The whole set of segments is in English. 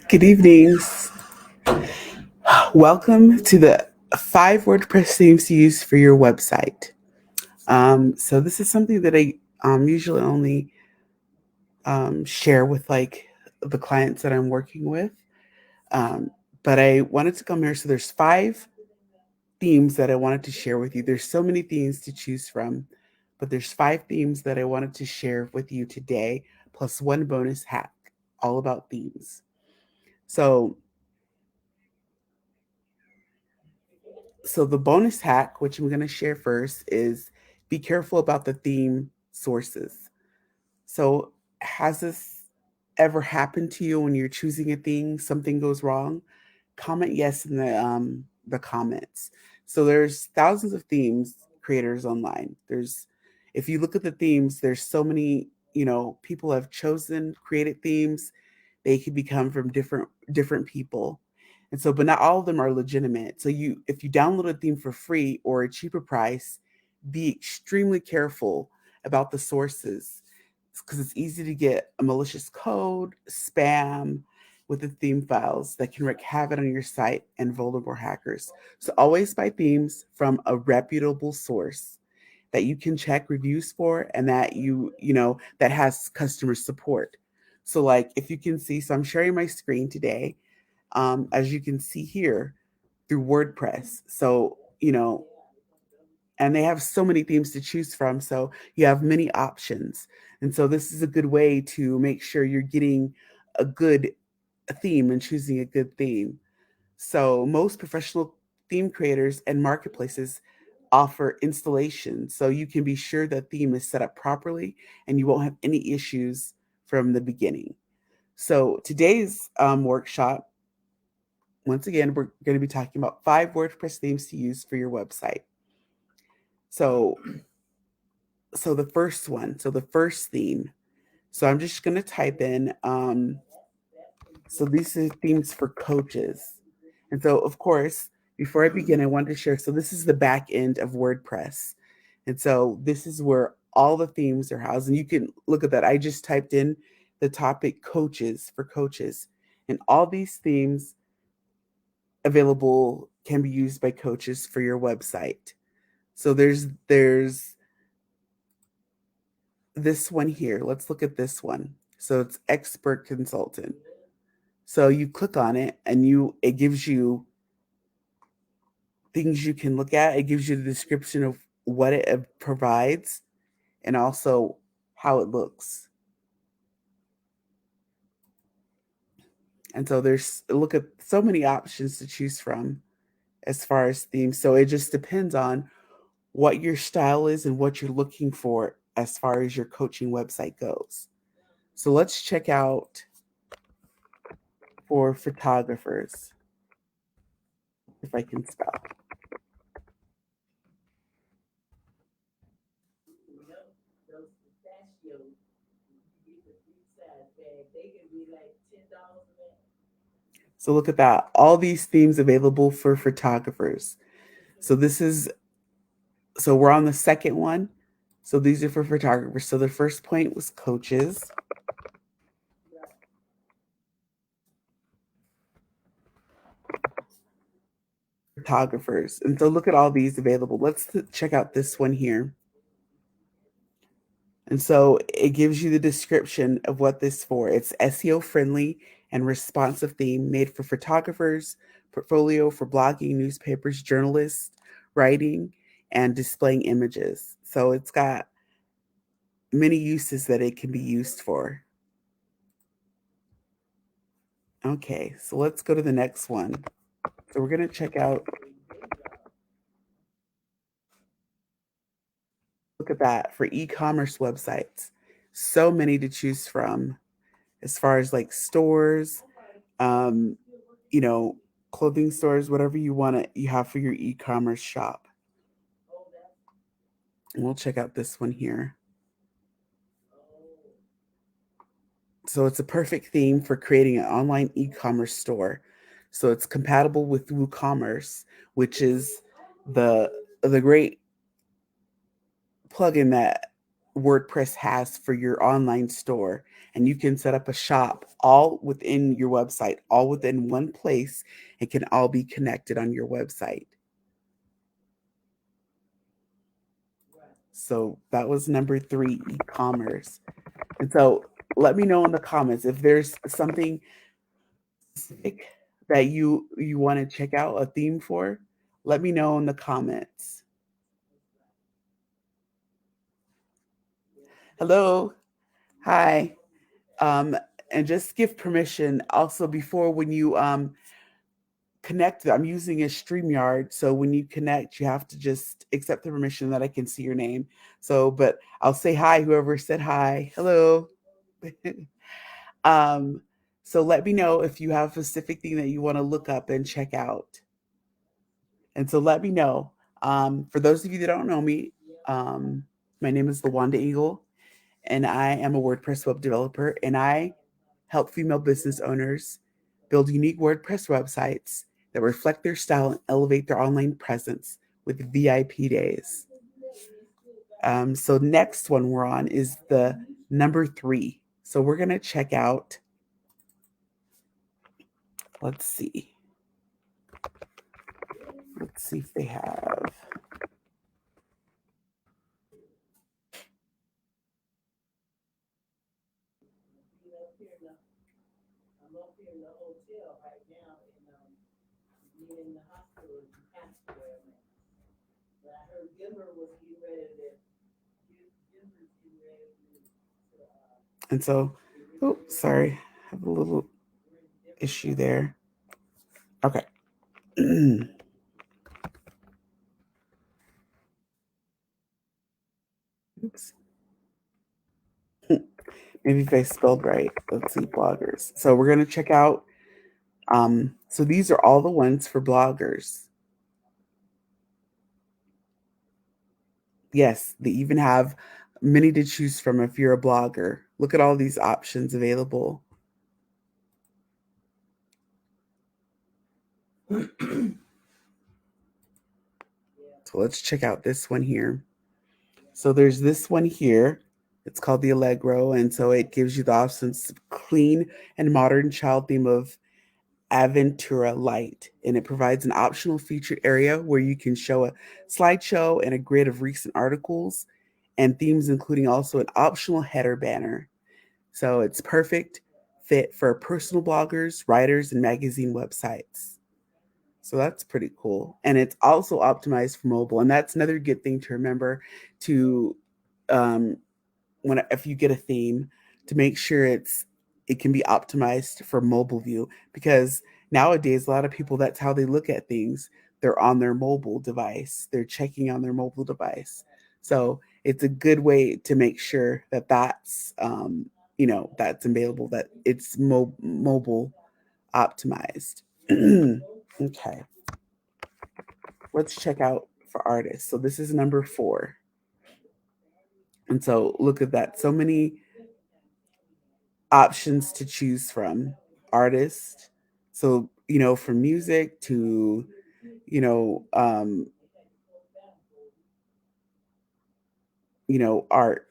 Good evening. Welcome to the 5 WordPress themes to use for your website. So this is something that I usually only share with like the clients that I'm working with. Um, but I wanted to come here. So there's 5 themes that I wanted to share with you. There's so many themes to choose from, but there's 5 themes that I wanted to share with you today, plus one bonus hack all about themes. So So the bonus hack, which I'm going to share first, is be careful about the theme sources. So has this ever happened to you when you're choosing a theme, something goes wrong? Comment yes in the comments. So there's thousands of themes creators online. If you look at the themes, there's so many, people have chosen created themes. They could become from different people. And so, but not all of them are legitimate. So if you download a theme for free or a cheaper price, be extremely careful about the sources because it's easy to get a malicious code, spam with the theme files that can wreak havoc on your site and vulnerable hackers. So always buy themes from a reputable source that you can check reviews for and that that has customer support. So like if you can see, so I'm sharing my screen today, as you can see here through WordPress. So, and they have so many themes to choose from. So you have many options. And so this is a good way to make sure you're getting a good theme and choosing a good theme. So most professional theme creators and marketplaces offer installation. So you can be sure that theme is set up properly and you won't have any issues from the beginning. So today's workshop, once again, we're going to be talking about 5 WordPress themes to use for your website. So the first one, so the first theme. So I'm just going to type in, so these are themes for coaches. And so, of course, before I begin, I wanted to share, so this is the back end of WordPress. And so this is where all the themes are housed. And you can look at that. I just typed in the topic coaches for coaches. And all these themes available can be used by coaches for your website. So there's this one here. Let's look at this one. So it's expert consultant. So you click on it and it gives you things you can look at. It gives you the description of what it provides and also how it looks. And so look at so many options to choose from as far as themes. So it just depends on what your style is and what you're looking for as far as your coaching website goes. So let's check out for photographers, if I can spell. So look at that. All these themes available for photographers. So we're on the second one. So these are for photographers. So the first point was coaches. Photographers. And so look at all these available. Let's check out this one here. And so it gives you the description of what this is for. It's SEO friendly and responsive theme made for photographers, portfolio for blogging, newspapers, journalists, writing, and displaying images. So it's got many uses that it can be used for. Okay, so let's go to the next one. So we're going to check out, look at that for e-commerce websites. So many to choose from as far as like stores, um, you know, clothing stores, whatever you have for your e-commerce shop. And we'll check out this one here. So it's a perfect theme for creating an online e-commerce store. So it's compatible with WooCommerce, which is the great plugin that WordPress has for your online store. And you can set up a shop all within your website, all within one place. It can all be connected on your website. So that was number 3, e-commerce. And so let me know in the comments if there's something specific that you want to check out a theme for. Let me know in the comments. Hello. Hi. Um, and just give permission also before when you connect. I'm using a StreamYard, so when you connect, you have to just accept the permission that I can see your name. So, but I'll say hi, whoever said hi. Hello. um, so let me know if you have a specific thing that you want to look up and check out. And so let me know. For those of you that don't know me, my name is LaWanda Eagle, and I am a WordPress web developer, and I help female business owners build unique WordPress websites that reflect their style and elevate their online presence with VIP days. So next one we're on is the number 3. So we're going to check out, let's see. Let's see if they have. And so, oh, sorry, I have a little issue there. Okay. Oops. Maybe if I spelled right. Let's see, bloggers. So we're going to check out. So these are all the ones for bloggers. Yes, they even have many to choose from if you're a blogger. Look at all these options available. So let's check out this one here. So there's this one here. It's called the Allegro, and so it gives you the options clean and modern child theme of Aventura Light, and it provides an optional featured area where you can show a slideshow and a grid of recent articles and themes, including also an optional header banner. So it's perfect fit for personal bloggers, writers, and magazine websites. So that's pretty cool. And it's also optimized for mobile. And that's another good thing to remember to um, when if you get a theme to make sure it can be optimized for mobile view because nowadays a lot of people that's how they look at things. They're on their mobile device. They're checking on their mobile device. So it's a good way to make sure that that's available, that it's mobile optimized. Okay, let's check out for artists. So this is number 4. And so look at that. So many options to choose from. Artist. So, from music to, you know, um, art,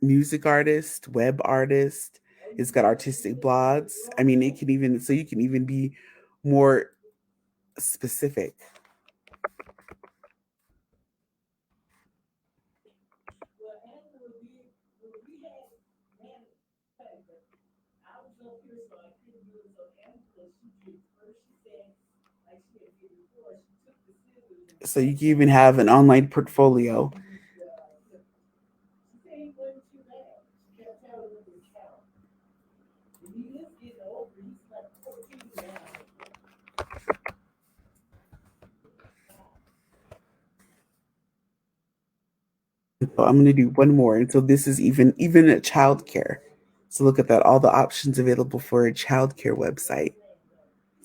music artist, web artist. It's got artistic blogs. I mean, you can even be more specific. So you can even have an online portfolio. So I'm going to do one more. And so this is even a childcare. So look at that, all the options available for a childcare website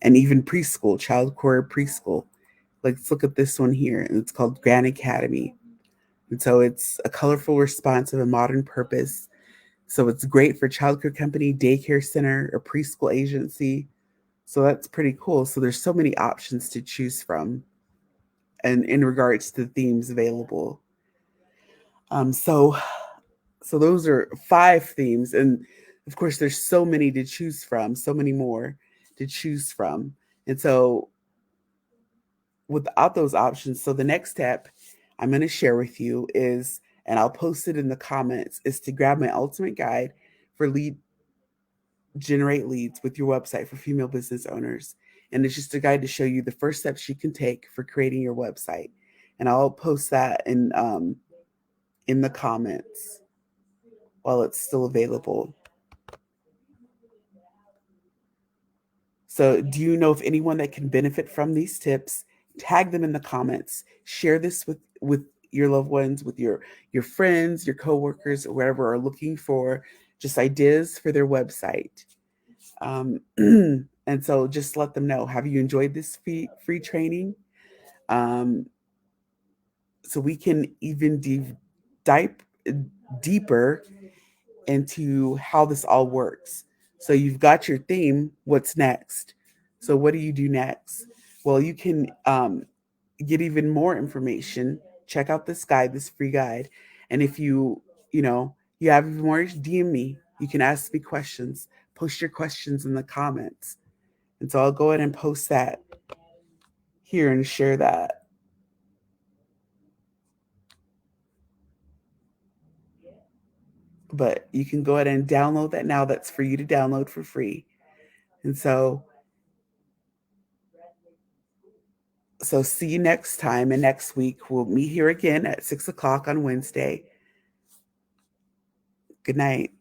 and even preschool, childcare preschool. Let's look at this one here, and it's called Grand Academy. And so it's a colorful, responsive, and modern purpose. So it's great for childcare company, daycare center, or preschool agency. So that's pretty cool. So there's so many options to choose from, and in regards to the themes available. So So those are 5 themes, and of course, there's so many to choose from, so many more to choose from. And so without those options, so the next step I'm going to share with you is, and I'll post it in the comments, is to grab my ultimate guide for lead generate leads with your website for female business owners. And it's just a guide to show you the first steps you can take for creating your website. And I'll post that in the comments while it's still available. So, do you know of anyone that can benefit from these tips? Tag them in the comments. Share this with your loved ones, with your friends, your coworkers, or whatever are looking for just ideas for their website. And so, just let them know. Have you enjoyed this free training? Um, so we can even dive deeper into how this all works. So you've got your theme. What's next? So what do you do next? Well, you can get even more information. Check out this guide, this free guide. And if you have even more, DM me. You can ask me questions. Post your questions in the comments. And so I'll go ahead and post that here and share that. But you can go ahead and download that now. That's for you to download for free. And so see you next time. And next week, we'll meet here again at 6 o'clock on Wednesday. Good night.